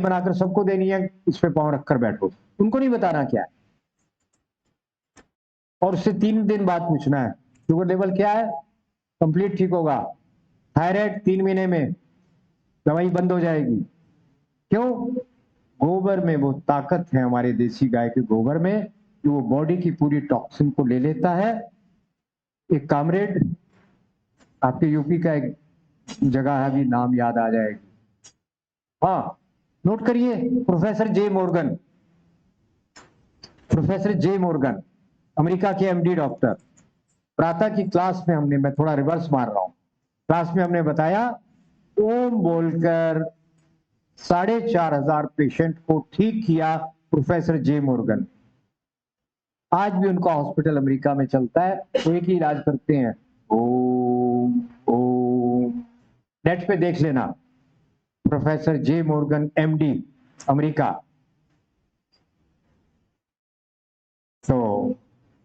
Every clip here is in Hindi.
बनाकर सबको देनी है, इस पे पांव रखकर बैठो, उनको नहीं बताना क्या है। और उससे 3 दिन बाद पूछना है शुगर लेवल क्या है, कंप्लीट ठीक होगा। थायराइड 3 महीने में दवाई बंद हो जाएगी। क्यों? गोबर में वो ताकत है हमारे देसी गाय के गोबर में, कि वो बॉडी की पूरी टॉक्सिन को ले लेता है। एक कामरेड, आपके यूपी का एक जगह है, अभी नाम याद आ जाएगी, हाँ नोट करिए, professor J Morgan. Professor J Morgan America के एमडी डॉक्टर। प्रातः की क्लास में हमने, मैं थोड़ा रिवर्स मार रहा हूं, क्लास में हमने बताया ओम बोलकर 4,500 पेशेंट को ठीक किया प्रोफेसर जे मॉर्गन। आज भी उनका हॉस्पिटल अमेरिका में चलता है, वो एक ही इलाज करते हैं, ओम ओम। नेट पे देख लेना, professor J Morgan MD, America. तो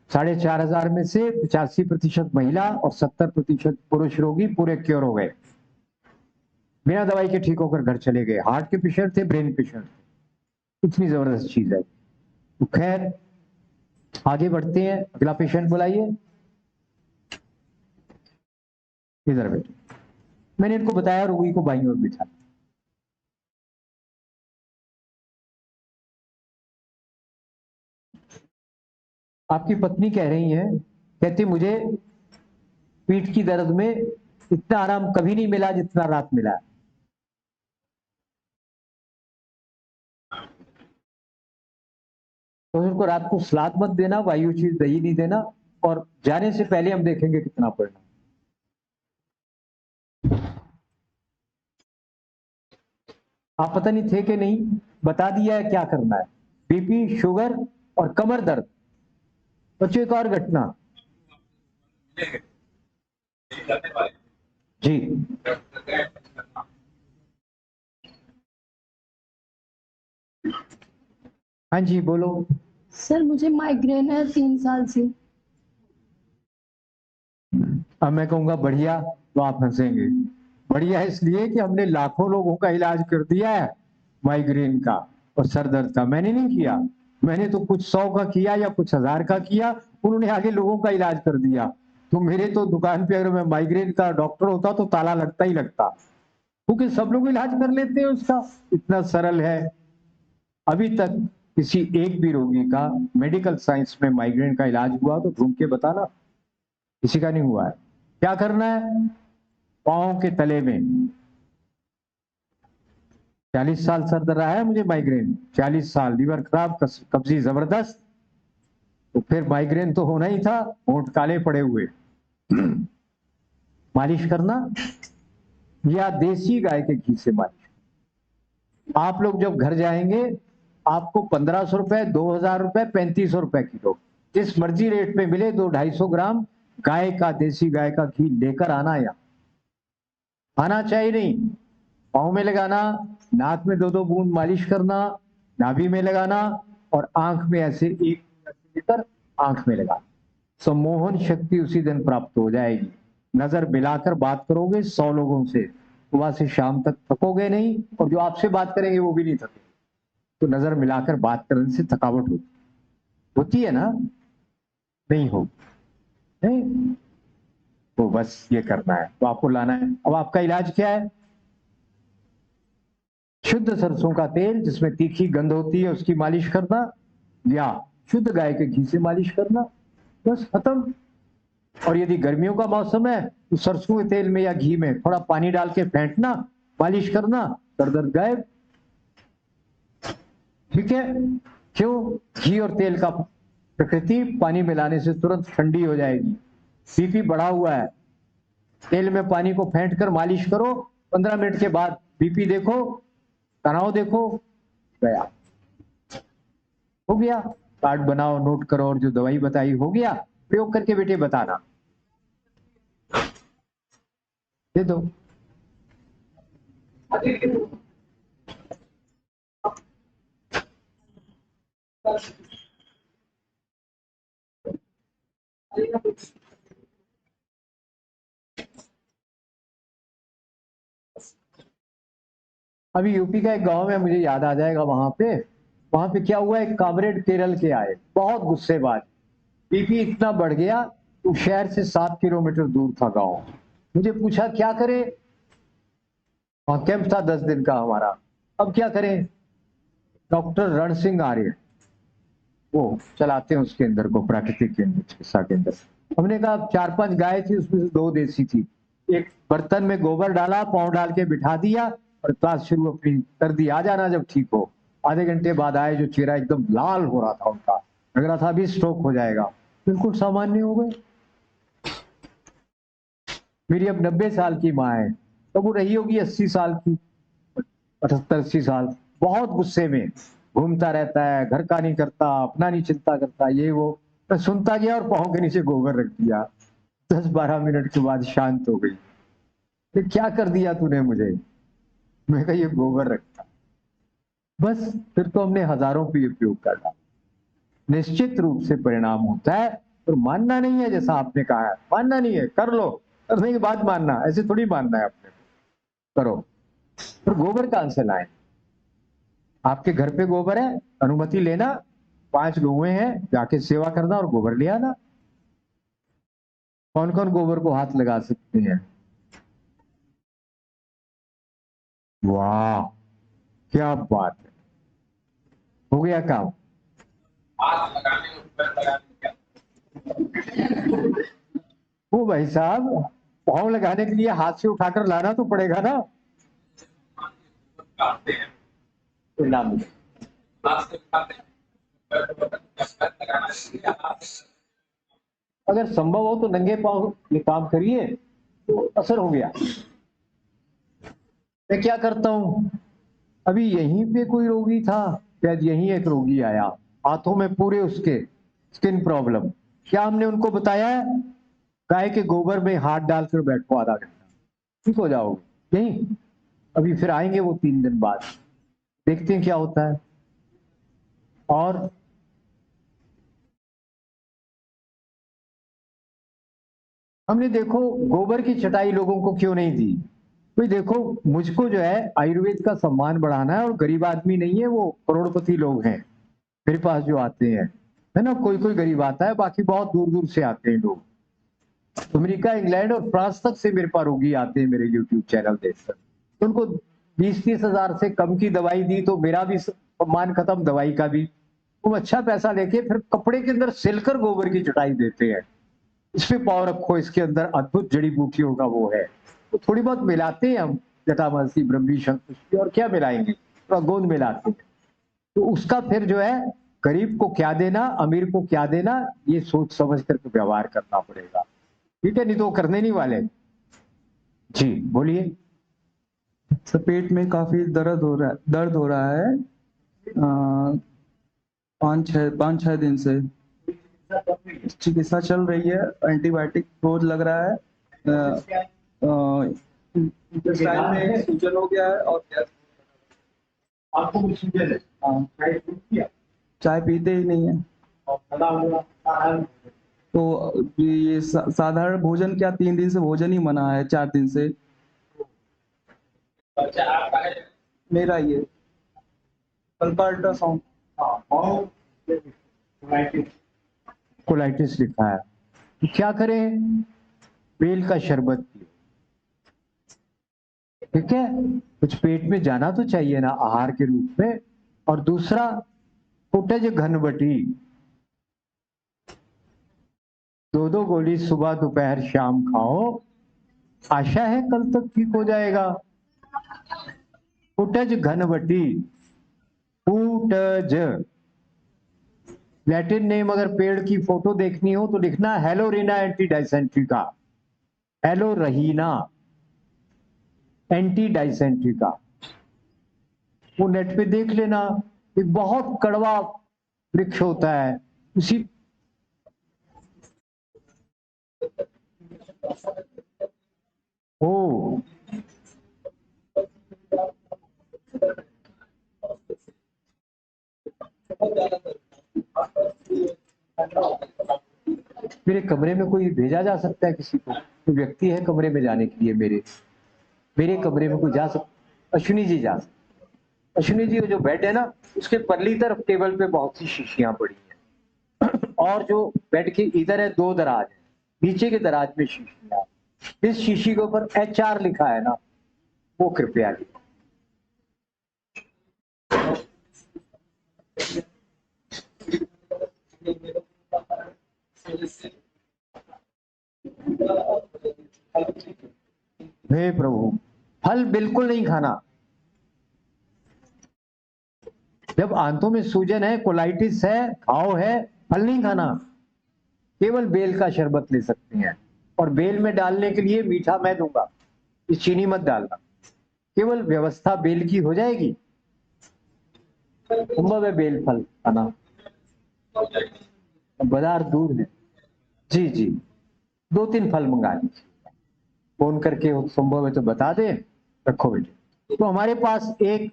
4,500 में से 85% महिला और 70% पुरुष रोगी पूरे क्योर हो गए, बिना दवाई के ठीक होकर घर चले गए। हार्ट के पेशेंट थे, ब्रेन पेशेंट थे। इतनी जबरदस्त चीज है। तो खैर आगे बढ़ते हैं, अगला पेशेंट बुलाइए। इधर बैठे, मैंने इनको बताया रोगी को बाईं ओर बिठा। आपकी पत्नी कह रही है, कहती मुझे पीठ की दर्द में इतना आराम कभी नहीं मिला जितना रात मिला। तो उनको रात को सलाद मत देना, वायु चीज दही नहीं देना, और जाने से पहले हम देखेंगे कितना पड़ना। आप पता नहीं थे कि नहीं, बता दिया है क्या करना है। बीपी, शुगर और कमर दर्द। बच्चों एक और घटना जी, हाँ जी बोलो। सर मुझे माइग्रेन है 3 साल से। अब मैं कहूंगा बढ़िया, तो आप हंसेंगे। बढ़िया इसलिए कि हमने लाखों लोगों का इलाज कर दिया है माइग्रेन का और सर दर्द का। मैंने नहीं किया, मैंने तो कुछ 100 का किया या कुछ 1000 का किया, उन्होंने आगे लोगों का इलाज कर दिया। तो मेरे तो दुकान पे अगर मैं माइग्रेन का डॉक्टर होता तो ताला लगता ही लगता, क्योंकि सब लोग इलाज कर लेते हैं उसका, इतना सरल है। अभी तक किसी एक भी रोगी का मेडिकल साइंस में माइग्रेन का इलाज हुआ तो ढूंढ के बताना, किसी का नहीं हुआ है। क्या करना है? पांव के तले में, 40 साल सर दर्द रहा है मुझे माइग्रेन, 40 साल, लीवर खराब, कब्जी जबरदस्त, तो फिर माइग्रेन तो होना ही था, होंठ काले पड़े हुए। मालिश करना या देसी गाय के घी से मालिश। आप लोग जब घर जाएंगे आपको 1,500 रुपए, 2,000 रुपए, 3,500 रुपए किलो, जिस मर्जी रेट पे मिले, 200-250 ग्राम गाय का, देसी गाय का घी लेकर आना। या आना चाहिए नहीं, पाँव में लगाना, नाक में 2-2 बूंद मालिश करना, नाभि में लगाना, और आंख में ऐसे एक लेकर आंख में लगाना। सम्मोहन शक्ति उसी दिन प्राप्त हो जाएगी। नजर मिलाकर बात करोगे 100 लोगों से, सुबह से शाम तक थकोगे नहीं, और जो आपसे बात करेंगे वो भी नहीं थकेंगे। तो नजर मिलाकर बात करने से थकावट होती है ना? नहीं हो, नहीं तो बस ये करना है, तो आपको लाना है। अब आपका इलाज क्या है? शुद्ध सरसों का तेल जिसमें तीखी गंध होती है उसकी मालिश करना, या शुद्ध गाय के घी से मालिश करना, बस खत्म। और यदि गर्मियों का मौसम है तो सरसों के तेल में या घी में थोड़ा पानी डाल के फेंटना, मालिश करना, दर्द गायब। ठीक है? क्यों? घी और तेल का प्रकृति पानी मिलाने से तुरंत ठंडी हो जाएगी। बीपी बढ़ा हुआ है, तेल में पानी को फेंट कर मालिश करो, 15 मिनट के बाद बीपी देखो, तनाव देखो, गया। हो गया। कार्ड बनाओ, नोट करो, और जो दवाई बताई हो गया, प्रयोग करके बेटे बताना। दे दो। अभी यूपी का एक गांव है, मुझे याद आ जाएगा, वहां पे क्या हुआ, एक कामरेड केरल के आए, बहुत गुस्सेबाज, बीपी इतना बढ़ गया, तो शहर से 7 किलोमीटर दूर था गांव। मुझे पूछा क्या करें, वहां कैंप था 10 दिन का हमारा, अब क्या करें। डॉक्टर रण सिंह आर्य वो चलाते हैं उसके अंदर को, प्राकृतिक केंद्र चिकित्सा केंद्र। हमने कहा 4-5 गाय थी, उसमें से 2 देसी थी, एक बर्तन में गोबर डाला, पाँव डाल के बिठा दिया और क्लास शुरू अपनी कर दी, आ जाना जब ठीक हो। आधे घंटे बाद आए, जो चेहरा एकदम लाल हो रहा था उनका, लग रहा था अभी स्ट्रोक हो जाएगा, बिल्कुल सामान्य हो गए। मेरी अब 90 साल की माँ है, तो वो रही होगी 80 साल की, 78-80 साल, बहुत गुस्से में घूमता रहता है, घर का नहीं करता, अपना नहीं चिंता करता, ये वो। मैं सुनता गया और पाँव के नीचे गोबर रख दिया। 10-12 मिनट के बाद शांत हो गई। ये क्या कर दिया तूने मुझे? मैं कहा ये गोबर रखता। बस फिर तो हमने हजारों पे उपयोग कर डाला। निश्चित रूप से परिणाम होता है, और मानना नहीं है, जैसा आपने कहा है, मानना नहीं है, कर लो, करने के बाद मानना, ऐसे थोड़ी मानना है अपने, करो। और गोबर कहां से लाए? आपके घर पे गोबर है, अनुमति लेना, 5 गौएं हैं, जाके सेवा करना और गोबर ले आना। कौन कौन गोबर को हाथ लगा सकते हैं? वाह, क्या बात है, हो गया काम। वो भाई साहब, पाँव लगाने के लिए हाथ से उठाकर लाना तो पड़ेगा ना। तो नाम अगर संभव हो तो नंगे पाँव ये काम करिए, तो असर हो गया। मैं क्या करता हूं, अभी यहीं पे कोई रोगी था, शायद यहीं एक रोगी आया, हाथों में पूरे उसके स्किन प्रॉब्लम, क्या हमने उनको बताया है, गाय के गोबर में हाथ डालकर बैठो आधा घंटा, ठीक हो जाओगे यही। अभी फिर आएंगे वो 3 दिन बाद, देखते हैं क्या होता है। और हमने देखो गोबर की चटाई लोगों को क्यों नहीं दी, भाई देखो मुझको जो है आयुर्वेद का सम्मान बढ़ाना है, और गरीब आदमी नहीं है, वो करोड़पति लोग हैं मेरे पास जो आते हैं, है ना, कोई कोई गरीब आता है, बाकी बहुत दूर दूर से आते हैं लोग, अमेरिका, इंग्लैंड और फ्रांस तक से मेरे पास रोगी आते हैं मेरे यूट्यूब चैनल देखकर। तो उनको 20-30 हजार से कम की दवाई दी तो मेरा भी सम्मान खत्म, दवाई का भी। वो अच्छा पैसा लेके फिर कपड़े के अंदर सिलकर गोबर की चटाई देते हैं, इसमें पाव रखो, इसके अंदर अद्भुत जड़ी बूटियों का वो है, तो थोड़ी बहुत मिलाते हैं हम, जटामासी, ब्रह्मी, शंकुष्टी, और क्या मिलाएंगे, थोड़ा गोंद मिलाते हैं। तो उसका फिर जो है गरीब को क्या देना, अमीर को क्या देना, ये सोच समझ करके व्यवहार करना पड़ेगा, ठीक है, नहीं तो वो करने नहीं वाले। जी बोलिए। सर पेट में काफी दर्द हो रहा है 5-6 दिन से। चिकित्सा चल रही है, एंटीबायोटिक रोज लग रहा है। इंटेस्टाइन में सूजन हो गया है और गैस। आपको कुछ सूजन है? हाँ, चाय पीते ही नहीं है। तो ये साधारण भोजन क्या, 3 दिन से भोजन ही मना है, 4 दिन से। मेरा ये कल का अल्ट्रासाउंड कोलाइटिस लिखा है, तो क्या करें, बेल का शरबत पिए, ठीक है, कुछ पेट में जाना तो चाहिए ना आहार के रूप में। और दूसरा, कुटज घनबटी, 2-2 गोली सुबह दोपहर शाम खाओ, आशा है कल तक ठीक हो जाएगा। कुटज घनबटी, कुटज, लैटिन नेम अगर पेड़ की फोटो देखनी हो तो लिखना हेलोरिना एंटी डाइसेंट्री का, हेलोरहीना एंटी डाइसेंट्री का, वो नेट पे देख लेना। एक बहुत कड़वा वृक्ष होता है, उसी ओ मेरे कमरे में कोई भेजा जा सकता है किसी को, कोई व्यक्ति है कमरे में जाने के लिए, मेरे कमरे में कोई जा सकता? अश्विनी जी जा सकते। अश्विनी जी, जो बेड है ना, उसके परली तरफ टेबल पे बहुत सी शीशियां पड़ी हैं और जो बेड के इधर है 2 दराज है, नीचे के दराज में शीशियां हैं। इस शीशी के ऊपर HR लिखा है ना, वो कृपया लिखें। हे प्रभु, फल बिल्कुल नहीं खाना। जब आंतों में सूजन है, कोलाइटिस है, घाव है, फल नहीं खाना। केवल बेल का शरबत ले सकते हैं, और बेल में डालने के लिए मीठा मैं दूंगा, इस चीनी मत डालना। केवल व्यवस्था बेल की हो जाएगी। संभव है बेल फल खाना, बाजार दूर है। जी जी, 2-3 फल मंगा लीजिए, फोन करके हो संभव है तो बता दे, रखो बेटे। तो हमारे पास एक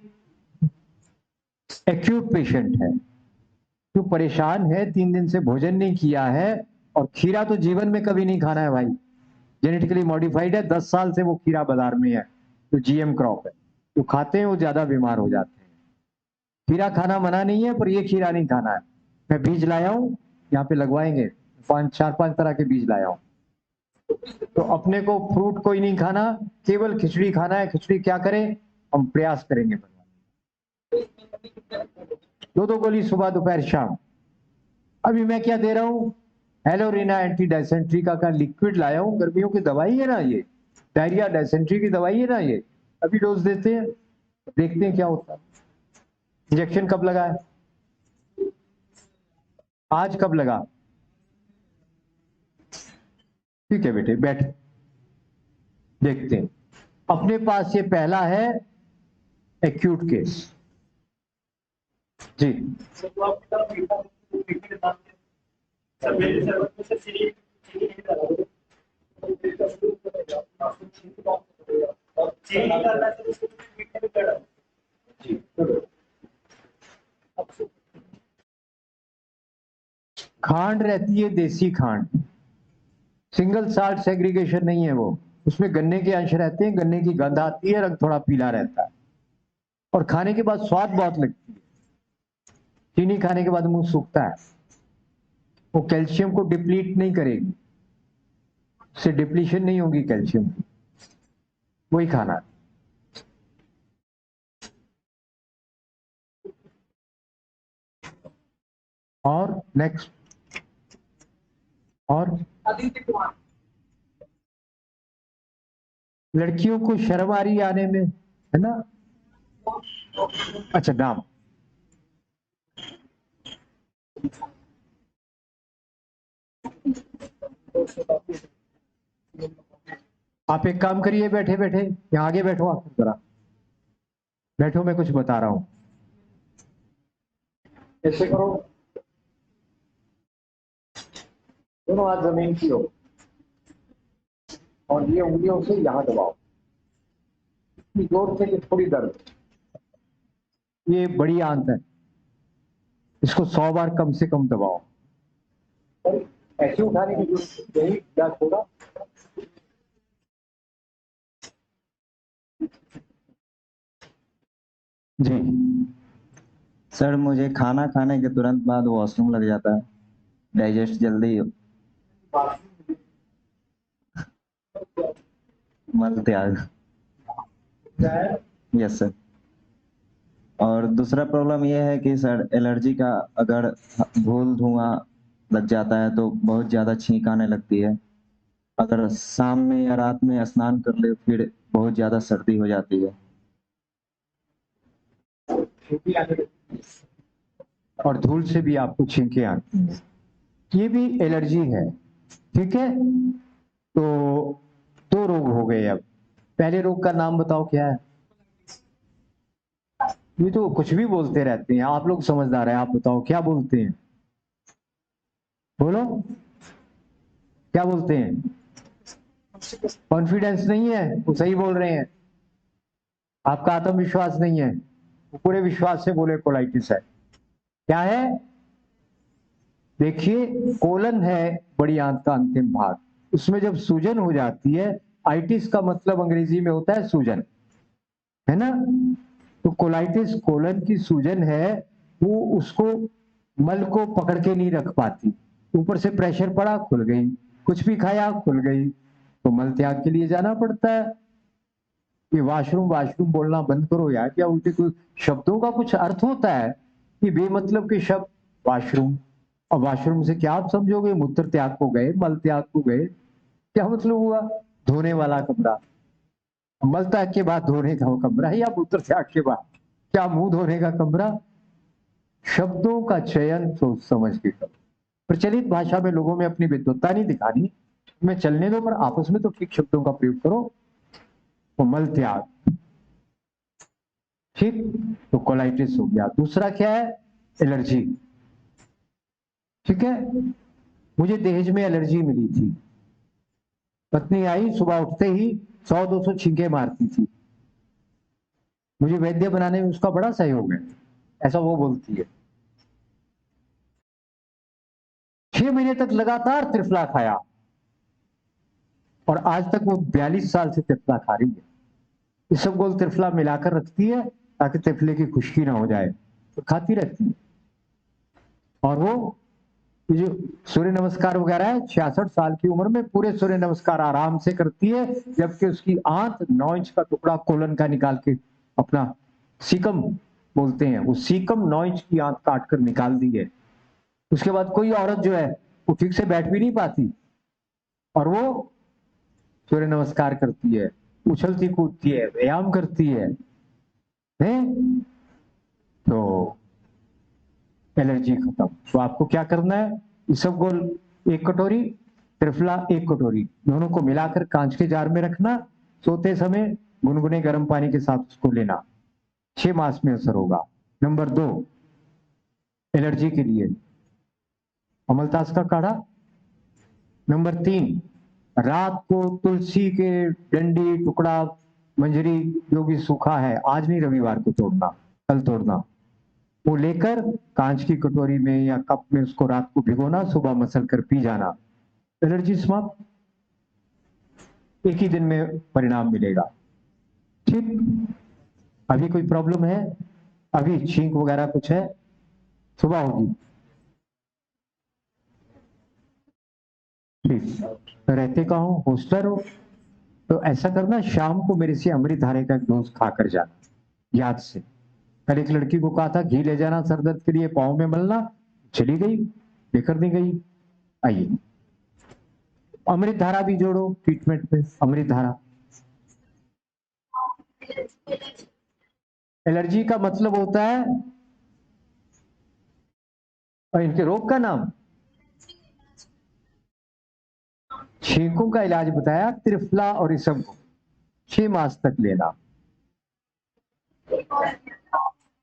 एक्यूट पेशेंट है जो परेशान है, 3 दिन से भोजन नहीं किया है, और खीरा तो जीवन में कभी नहीं खाना है भाई, जेनेटिकली मॉडिफाइड है। 10 साल से वो खीरा बाजार में है, जो GM क्रॉप है, जो खाते हैं वो ज्यादा बीमार हो जाते हैं। खीरा खाना मना नहीं है, पर ये खीरा नहीं खाना है। मैं बीज लाया हूँ, यहाँ पे लगवाएंगे, 4-5 तरह के बीज लाया हूँ। तो अपने को फ्रूट कोई नहीं खाना, केवल खिचड़ी खाना है। खिचड़ी क्या करें, हम प्रयास करेंगे। 2-2 गोली सुबह दोपहर शाम। अभी मैं क्या दे रहा हूँ, हेलोरिना एंटी डायसेंट्री का लिक्विड लाया हूँ। गर्मियों की दवाई है ना ये, डायरिया डायसेंट्री की दवाई है ना ये, अभी डोज देते हैं, देखते हैं क्या होता है। इंजेक्शन कब लगा है, आज कब लगा? ठीक है बेटे, बैठ, देखते हैं। अपने पास ये पहला है एक्यूट केस। जी खांड रहती है, देसी खांड, सिंगल साल्ट सेग्रीगेशन नहीं है वो। उसमें गन्ने के अंश रहते हैं, गन्ने की गंध आती है, रंग थोड़ा पीला रहता है, और खाने के बाद स्वाद बहुत लगती है। चीनी खाने के बाद मुंह सूखता है। वो कैल्शियम को डिप्लीट नहीं करेगी, उससे डिप्लीशन नहीं होगी कैल्शियम की, वही खाना। और नेक्स्ट, और लड़कियों को शर्म आ रही आने में, है ना? अच्छा, नाम आप एक काम करिए, बैठे बैठे यहाँ आगे बैठो, आप जरा बैठो, मैं कुछ बता रहा हूं। ऐसे करो, दोनों हाथ जमीन की हो, और ये उंगलियों से यहां दबाओ, इतनी जोर से कि थोड़ी दर्द। ये बड़ी आंत है, इसको 100 बार कम से कम दबाओ। और ऐसे उठाने की जरूरत नहीं, क्या छोड़ा। जी सर, मुझे खाना खाने के तुरंत बाद वॉशरूम लग जाता है, डाइजेस्ट जल्दी मल त्याग। Yes sir. और दूसरा प्रॉब्लम ये है कि सर, एलर्जी का अगर धूल धुआं लग जाता है तो बहुत ज़्यादा छींक आने लगती है। अगर शाम में या रात में स्नान कर ले फिर बहुत ज़्यादा सर्दी हो जाती है। और धूल से भी आपको छींकें आती हैं, ये भी एलर्जी है। ठीक है, तो 2 रोग हो गए। अब पहले रोग का नाम बताओ क्या है? ये तो कुछ भी बोलते रहते हैं, आप लोग समझदार हैं, आप बताओ क्या बोलते हैं, बोलो क्या बोलते हैं? कॉन्फिडेंस नहीं है, वो सही बोल रहे हैं। आपका आत्मविश्वास नहीं है, वो पूरे विश्वास से बोले कोलाइटिस है। क्या है? देखिए, कोलन है बड़ी आंत का अंतिम भाग, उसमें जब सूजन हो जाती है, आइटिस का मतलब अंग्रेजी में होता है सूजन, है ना? तो कोलाइटिस कोलन की सूजन है, वो उसको मल को पकड़ के नहीं रख पाती, ऊपर से प्रेशर पड़ा खुल गई, कुछ भी खाया खुल गई, तो मल त्याग के लिए जाना पड़ता है। ये वाशरूम वाशरूम बोलना बंद करो यार, क्या उल्टे कोई शब्दों का कुछ अर्थ होता है कि बेमतलब के शब्द वाशरूम, और वाशरूम से क्या आप समझोगे, मूत्र त्याग को गए, मल त्याग को गए, क्या मतलब हुआ? धोने वाला कमरा, मल त्याग के बाद धोने का कमरा या मूत्र त्याग के बाद क्या मुंह धोने का कमरा? शब्दों का चयन सोच समझ के करो। प्रचलित भाषा में लोगों में अपनी विद्वत्ता नहीं दिखानी, मैं चलने दो, पर आपस में तो ठीक शब्दों का प्रयोग करो। तो मल त्याग, ठीक, तो कोलाइटिस हो गया। दूसरा क्या है? एलर्जी। ठीक है, मुझे दहेज में एलर्जी मिली थी, पत्नी आई सुबह उठते ही 100-200 छींके मारती थी, मुझे वैद्य बनाने में उसका बड़ा सहयोग है, ऐसा वो बोलती है। 6 महीने तक लगातार त्रिफला खाया और आज तक वो 42 साल से त्रिफला खा रही है। इसबगोल त्रिफला मिलाकर रखती है ताकि त्रिफले की खुश्की ना हो जाए, तो खाती रहती है। और वो ये जो सूर्य नमस्कार वगैरह है, 66 साल की उम्र में पूरे सूर्य नमस्कार आराम से करती है, जबकि उसकी आंत 9 इंच का टुकड़ा कोलन का निकाल के, अपना सीकम बोलते हैं, वो सीकम 9 इंच की आंत काट कर निकाल दी है। उसके बाद कोई औरत जो है वो ठीक से बैठ भी नहीं पाती, और वो सूर्य नमस्कार करती है, उछलती कूदती है, व्यायाम करती है, तो एलर्जी खत्म। तो आपको क्या करना है? इसबगोल 1 कटोरी, त्रिफला 1 कटोरी, दोनों को मिलाकर कांच के जार में रखना, सोते समय गुनगुने गर्म पानी के साथ उसको लेना, 6 मास में असर होगा। नंबर 2, एलर्जी के लिए अमलतास का काढ़ा। नंबर 3, रात को तुलसी के डंडी, टुकड़ा, मंजरी जो भी सूखा है, आज नहीं रविवार को तोड़ना, कल तोड़ना, वो लेकर कांच की कटोरी में या कप में उसको रात को भिगोना, सुबह मसल कर पी जाना, एलर्जी समाप्त, एक ही दिन में परिणाम मिलेगा। ठीक, अभी कोई प्रॉब्लम है? अभी छींक वगैरह कुछ है? सुबह होगी। ठीक, रहते कहाँ हो? हॉस्टल हो? तो ऐसा करना, शाम को मेरे से अमृत धारे का एक डोज खाकर जाना, याद से। कल एक लड़की को कहा था घी ले जाना सर दर्द के लिए, पाँव में मलना, चली गई, लेकर नहीं गई। आइए, अमृत धारा भी जोड़ो ट्रीटमेंट में, अमृत धारा। एलर्जी का मतलब होता है, और इनके रोग का नाम, छींकों का इलाज बताया, त्रिफला और इसबगोल 6 मास तक लेना।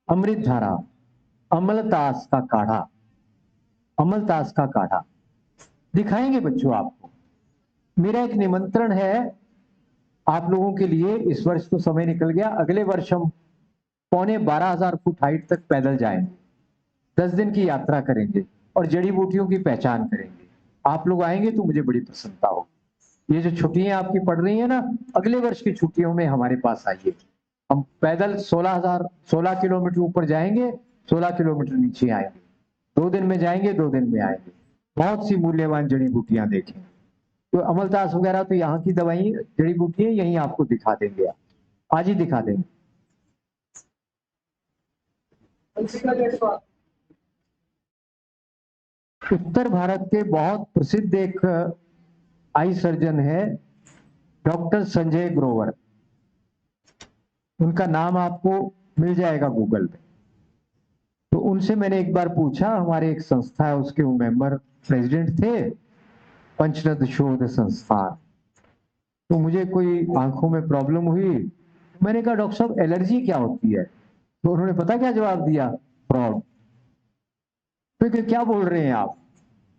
अमृत धारा, अमलतास का काढ़ा, अमलतास का काढ़ा दिखाएंगे बच्चों आपको। मेरा एक निमंत्रण है आप लोगों के लिए, इस वर्ष तो समय निकल गया, अगले वर्ष हम 12,500 फुट हाइट तक पैदल जाएंगे, 10 दिन की यात्रा करेंगे और जड़ी बूटियों की पहचान करेंगे। आप लोग आएंगे तो मुझे बड़ी प्रसन्नता होगी। ये जो छुट्टियां आपकी पड़ रही है ना, अगले वर्ष की छुट्टियों में हमारे पास आइए, हम पैदल 16 किलोमीटर ऊपर जाएंगे, 16 किलोमीटर नीचे आएंगे, 2 दिन में जाएंगे, 2 दिन में आएंगे, बहुत सी मूल्यवान जड़ी बूटियां देखेंगे। तो अमलतास वगैरह तो यहाँ की दवाई जड़ी बूटियां यहीं आपको दिखा देंगे, आज ही दिखा देंगे। उत्तर भारत के बहुत प्रसिद्ध एक आई सर्जन है डॉक्टर संजय ग्रोवर, उनका नाम आपको मिल जाएगा गूगल पे। तो उनसे मैंने एक बार पूछा, हमारे एक संस्था है उसके वो मेंबर प्रेसिडेंट थे, पंचरत्न शोध संस्थान, तो मुझे कोई आंखों में प्रॉब्लम हुई, मैंने कहा डॉक्टर साहब एलर्जी क्या होती है? तो उन्होंने पता क्या जवाब दिया? फ्रॉड। तो क्या बोल रहे हैं आप,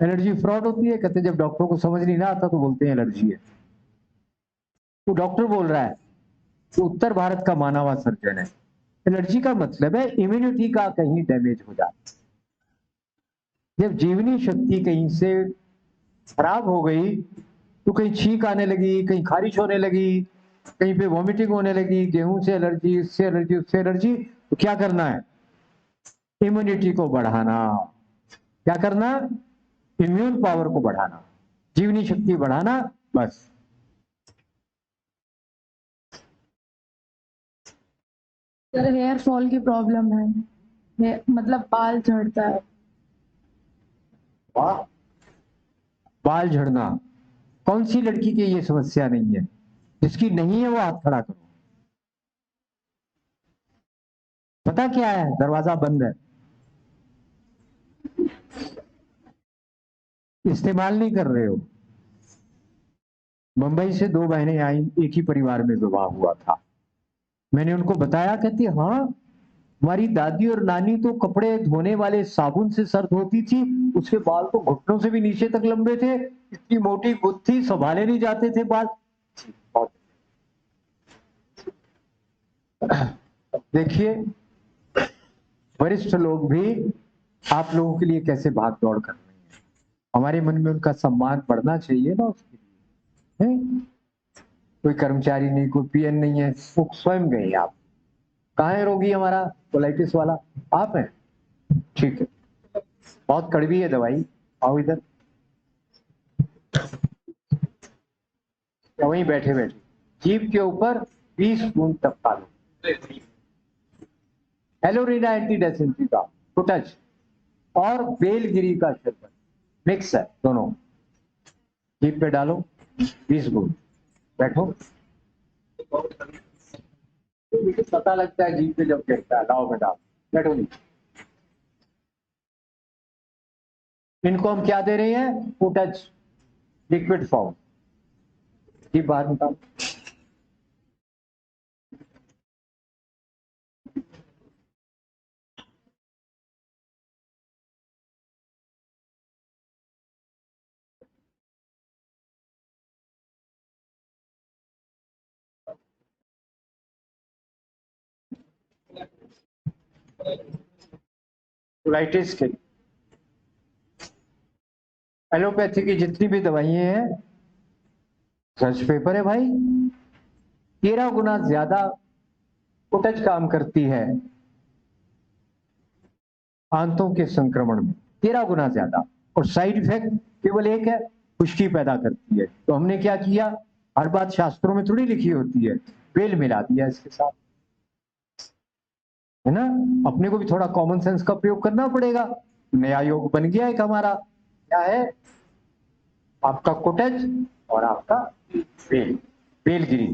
एलर्जी फ्रॉड होती है? कहते जब डॉक्टरों को समझ नहीं ना आता तो बोलते हैं एलर्जी है। तो डॉक्टर बोल रहा है तो उत्तर भारत का माना हुआ सर्जन है। एलर्जी का मतलब है इम्यूनिटी का कहीं डैमेज हो जाता, जब जीवनी शक्ति कहीं से खराब हो गई तो कहीं छींक आने लगी, कहीं खारिश होने लगी, कहीं पे वॉमिटिंग होने लगी, गेहूं से एलर्जी, इससे एलर्जी, उससे एलर्जी, तो क्या करना है? इम्यूनिटी को बढ़ाना। क्या करना? इम्यून पावर को बढ़ाना, जीवनी शक्ति बढ़ाना, बस। सर हेयर फॉल की प्रॉब्लम है, मतलब बाल झड़ता है। वाह, बाल झड़ना, कौन सी लड़की की ये समस्या नहीं है? जिसकी नहीं है वो हाथ खड़ा करो। पता क्या है? दरवाजा बंद है, इस्तेमाल नहीं कर रहे हो। मुंबई से 2 बहनें आई, एक ही परिवार में विवाह हुआ था। मैंने उनको बताया, कहती हाँ, हमारी दादी और नानी तो कपड़े धोने वाले साबुन से सर धोती थी, उसके बाल तो घुटनों से भी नीचे तक लंबे थे, इतनी मोटी गुत्थ थी, संभाले नहीं जाते थे बाल। देखिए वरिष्ठ लोग भी आप लोगों के लिए कैसे भाग दौड़ कर रहे हैं। हमारे मन में उनका सम्मान बढ़ना चाहिए ना उसके लिए, है? कोई कर्मचारी नहीं, कोई पीएन नहीं है, वो स्वयं गए। आप कहाँ है रोगी हमारा कोलाइटिस वाला? आप हैं? ठीक है, बहुत कड़वी है दवाई, आओ इधर। वहीं बैठे बैठे जीभ के ऊपर 20 बूंद टपका लो एलोरीना एंटीडेसेंटी का टच और बेलगिरी का शरबत, मिक्स है दोनों, जीभ पे डालो 20 बूंद। बैठो, मुझे पता लगता है जीभ पे जब गिरता है। लाओ बेटा, बैठो नहीं। इनको हम क्या दे रहे हैं? Touch liquid form. जीभ बाहर निकालो। कोलाइटिस के एलोपैथी की जितनी भी दवाइयां हैं, सर्च पेपर है भाई, 13 गुना ज्यादा टच काम करती है आंतों के संक्रमण में, 13 गुना ज्यादा। और साइड इफेक्ट केवल एक है, खुश्की पैदा करती है। तो हमने क्या किया? हर बात शास्त्रों में थोड़ी लिखी होती है, बेल मिला दिया इसके साथ, है ना? अपने को भी थोड़ा कॉमन सेंस का प्रयोग करना पड़ेगा। नया योग बन गया एक हमारा, क्या है? आपका कोटज और आपका बेल, बेलगिरी।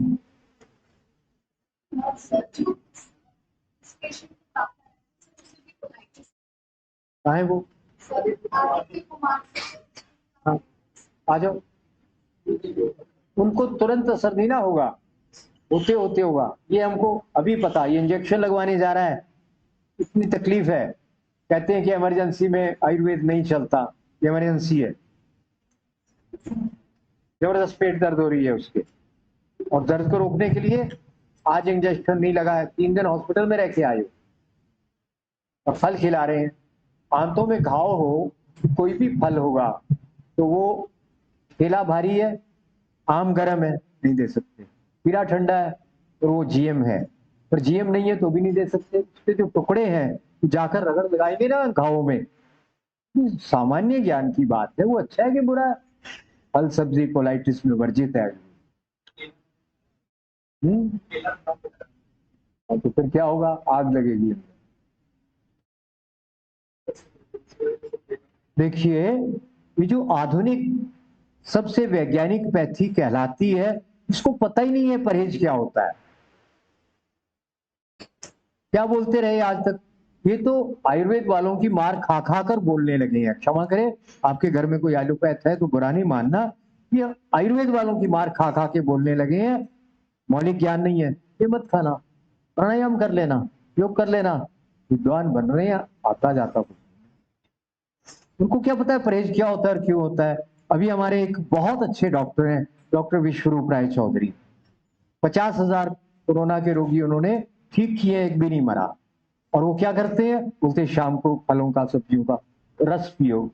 कहाँ है वो? हाँ, आ जाओ। उनको तुरंत असर नहीं ना होगा, होते होते होगा। ये हमको अभी पता, ये इंजेक्शन लगवाने जा रहा है, इतनी तकलीफ है। कहते हैं कि इमरजेंसी में आयुर्वेद नहीं चलता, ये इमरजेंसी है। जबरदस्त पेट दर्द हो रही है उसके, और दर्द को रोकने के लिए आज इंजेक्शन नहीं लगा है, 3 दिन हॉस्पिटल में रह के आए हो, और फल खिला रहे हैं। आंतों में घाव हो, कोई भी फल होगा तो वो केला भारी है, आम गर्म है, नहीं दे सकते। पीला ठंडा है और वो जीएम है, और जीएम नहीं है तो भी नहीं दे सकते। उसके जो टुकड़े हैं जाकर रगड़ लगाएंगे ना घावों में, सामान्य ज्ञान की बात है, वो अच्छा है कि बुरा है? फल सब्जी कोलाइटिस में वर्जित है। तो फिर क्या होगा? आग लगेगी। देखिए, ये जो आधुनिक सबसे वैज्ञानिक पैथी कहलाती है, इसको पता ही नहीं है परहेज क्या होता है। क्या बोलते रहे आज तक? ये तो आयुर्वेद वालों की मार खा खा कर बोलने लगे हैं। क्षमा करें, आपके घर में कोई एलोपैथ है तो बुरा नहीं मानना, ये आयुर्वेद वालों की मार खा खा के बोलने लगे हैं। मौलिक ज्ञान नहीं है, ये मत खाना, प्राणायाम कर लेना, योग कर लेना। विद्वान बन रहे हैं, आता जाता कुछ, उनको क्या पता है परहेज क्या होता है और क्यों होता है। अभी हमारे एक बहुत अच्छे डॉक्टर हैं, डॉक्टर विश्वरूप राय चौधरी, 50,000 कोरोना के रोगी उन्होंने ठीक किए, एक भी नहीं मरा। और वो क्या करते हैं? बोलते शाम को फलों का सब्जियों का रस पियो।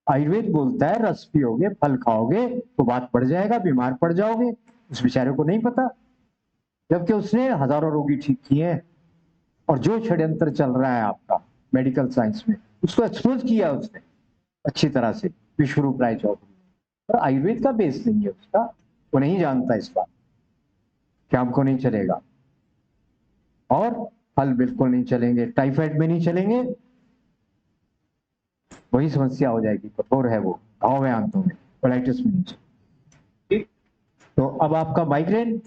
आयुर्वेद बोलता है रस पियोगे, फल खाओगे तो बात बढ़ जाएगा, बीमार पड़ जाओगे। उस बेचारे को नहीं पता। जबकि उसने हजारों रोगी ठीक किए हैं। और जो षड्यंत्र चल रहा है आपका मेडिकल साइंस में, उसको एक्सपोज किया उसने अच्छी तरह से, विश्वरूप राय चौधरी। और आयुर्वेद का बेस नहीं है उसका, वो नहीं जानता इस बात कि हमको नहीं चलेगा। और फल बिल्कुल नहीं चलेंगे, टाइफाइड में नहीं चलेंगे, वही समस्या हो जाएगी। कठोर है वो, घाव है आंतों में, कोलाइटिस में नहीं चलेगी। तो अब आपका माइग्रेन